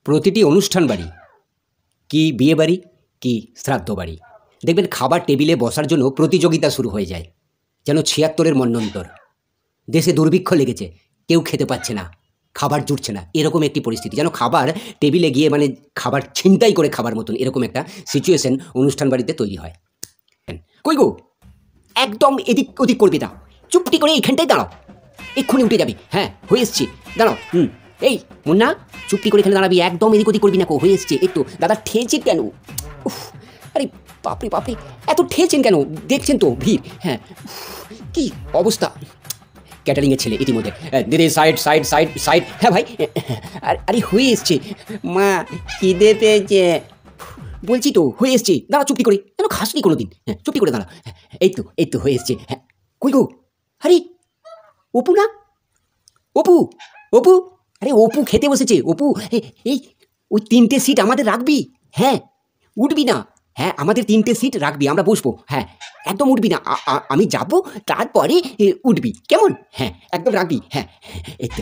প্রতিটি অনুষ্ঠান বাড়ি কি বিয়ে বাড়ি কি শ্রাদ্ধ বাড়ি দেখবেন খাবার টেবিলে বসার জন্য প্রতিযোগিতা শুরু হয়ে যায়, যেন ৭৬-এর মন্বন্তর। দেশে দুর্ভিক্ষ লেগেছে, কেউ খেতে পাচ্ছে না, খাবার জুটছে না, এরকম একটি পরিস্থিতি, যেন খাবার টেবিলে গিয়ে মানে খাবার ছিনতাই করে খাবার মতন এরকম একটা সিচুয়েশন অনুষ্ঠান বাড়িতে তৈরি হয়। কই গো, একদম এদিক ওদিক করবি না, চুপটি করে এইখানটায় দাঁড়াও, এক্ষুনি উঠে যাবি। হ্যাঁ, হয়ে এসছি, দাঁড়াও। এই মুন্না, চুপটি করে এখানে দাঁড়াবি, একদম এদিক ওদিক করবি না। হয়ে এসছে, একটু দাদা ঠেলছেন কেন? আরে বাপরে বাপরে, এত ঠেলছেন কেন? দেখছেন তো ভিড়। হ্যাঁ, কি অবস্থা। ক্যাটারিংয়ের ছেলে ইতিমধ্যে, দিদি সাইড সাইড সাইড সাইড। হ্যাঁ ভাই, আরে হয়ে এসছে, মা খিদে পেয়েছে। বলছি তো হয়ে এসছে, দাঁড়া চুপটি করে, কেন খাসনি কোনো দিন? হ্যাঁ, চুপটি করে দাঁড়া। এই তো হয়ে এসছে। হ্যাঁ, কই গো, আরে অপু না, অপু অপু, আরে অপু খেতে বসেছে। অপু, এই ওই 3টে সিট আমাদের রাখবি। হ্যাঁ, উঠবি না। হ্যাঁ, আমাদের 3টে সিট রাখবি, আমরা বসবো। হ্যাঁ, একদম উঠবি না, আমি যাব, তারপরে উঠবি, কেমন? হ্যাঁ, একদম রাখবি। হ্যাঁ, এই তো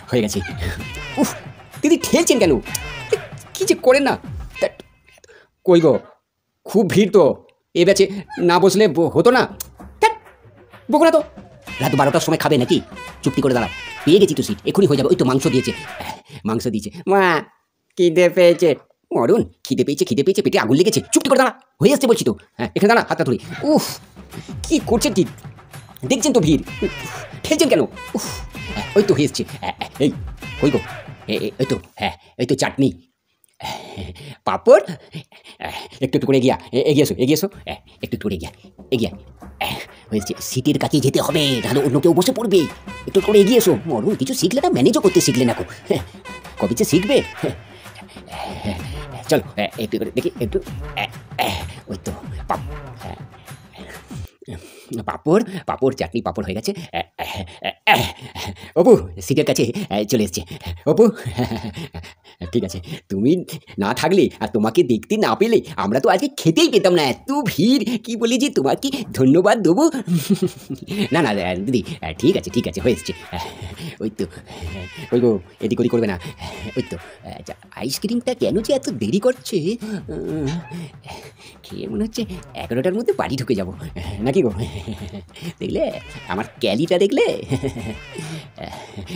হয়ে গেছে। উফ, দিদি ঠেলছেন কেন? কি যে করেন না। কই গো, খুব ভিড় তো, এ ব্যাচে না বসলে হতো না। বকো না তো, রাত 12টার সময় খাবে নাকি? চুপটি করে দাঁড়াও, পেয়ে গেছি তো সিট, এখনই হয়ে যাবে। ওই তো মাংস দিয়েছে, মা খিদে পেয়েছে। মরুন, খিদে পেয়েছে, পেটে আগুন লেগেছে। চুপটি করে দাঁড়া, হয়ে আসছে বলছি তো। হ্যাঁ, এখানে দাঁড়া, হাতটা ধরি। উফ, কি করছেন ঠিক, দেখছেন তো ভিড়, ঠেলছেন কেন? উফ, ওই তো হয়ে এসছে। এই কই গো, এই তো, হ্যাঁ এই তো চাটনি, পাঁপড়, একটু করে এগিয়ে এসো, একটু করে এগিয়ে হয়েছে। সিটের কাছে যেতে হবে, নাহলে অন্য কেউ বসে পড়বে। একটু করে এগিয়ে এসো। মরুন, কিছু শিখলে না, ম্যানেজও করতে শিখলে না। কবে যে শিখবে। চলো একটু করে দেখি, একটু ওই তো পাঁপড় চাটনি, পাঁপড় হয়ে গেছে। অপু সিটের কাছে চলে এসছে। অপু, ঠিক আছে, তুমি না থাকলে আর তোমাকে দেখতে না পেলে আমরা তো আজকে খেতেই পেতাম না। এত ভিড়, কি বলি যে তোমাকে ধন্যবাদ দেবো। না দিদি, ঠিক আছে হয়ে এসছে। ওই তো, ওই গো, এদিক ওদিক করবে না। ওই তো, আইসক্রিমটা কেন যে এত দেরি করছে, খেয়ে মনে হচ্ছে 11টার মধ্যে বাড়ি ঢুকে যাবো নাকি গো? দেখলে আমার ক্যালিটা, দেখলে?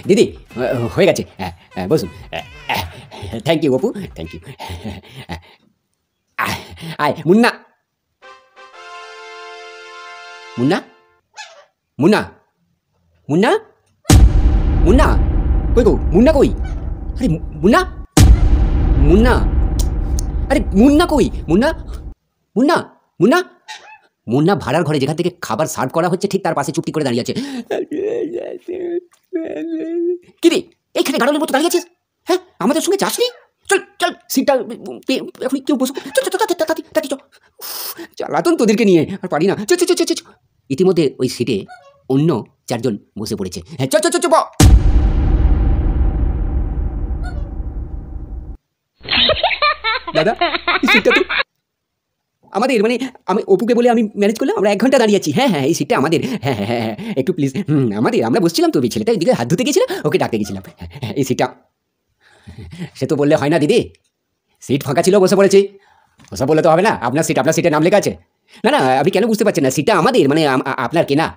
দিদি হয়ে গেছে, বসুন। Thank you Apu, thank you. আয় মুন্না, মুন্না মুন্না মুন্না মুন্না, কই গো, মুন্না কই? আরে মুন্না, আরে মুন্না কই? মুন্না ভাড়ার ঘরে, যেখান থেকে খাবার সার্ভ করা হচ্ছে, ঠিক তার পাশে চুপটি করে দাঁড়িয়ে আছে। কি রে, এইখানে গাড়লের মতো দাঁড়িয়ে আছিস? হ্যাঁ, আমাদের সঙ্গে যাসনি? চল সিটটা এখন কেউ বসো, চালাতন তোদেরকে নিয়ে আর পারি না। ইতিমধ্যে ওই সিটে অন্য 4জন বসে পড়েছে। হ্যাঁ, চল দাদা, এই সিটটা তো আমাদের, মানে আমি অপুকে বলে আমি ম্যানেজ করলাম, আমরা 1 ঘন্টা দাঁড়িয়ে আছি। হ্যাঁ, এই সিটটা আমাদের। হ্যাঁ, একটু প্লিজ। আমাদের, আমরা বসছিলাম তো, ওই ছেলেটা এদিকে হাত ধুতে গেছিলাম, ওকে ডাকতে গেছিলাম। এই সিটটা, সে তো বললে হয় না দিদি, সিট ফাঁকা ছিল, বসে পড়েছি। ওসব বললে তো হবে না, আপনার সিটের নাম লেখা আছে। না, আপনি কেন বুঝতে পারছেন না? সিটটা আমাদের, মানে আপনার কেনা।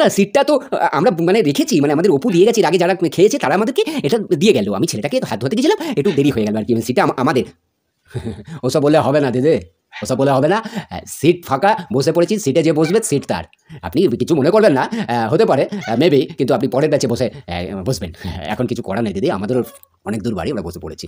না, সিটটা তো আমরা মানে রেখেছি, মানে আমাদের অপু দিয়ে গেছে, আগে যারা খেয়েছে তারা আমাদেরকে এটা দিয়ে গেল। আমি ছেলেটাকে হাত ধুতে গেছিলাম, একটু দেরি হয়ে গেল আর কি। সিটটা আমাদের। ওসব বললে হবে না দিদি, ওসব বলে হবে না। সিট ফাঁকা, বসে পড়েছি, সিটে যে বসবে সিট তার। আপনি কিছু মনে করবেন না, হতে পারে মেবি, কিন্তু আপনি পরের ব্যাচে বসবেন। এখন কিছু করার নেই দিদি, আমাদেরও অনেক দূর বাড়ি, আমরা বসে পড়েছি।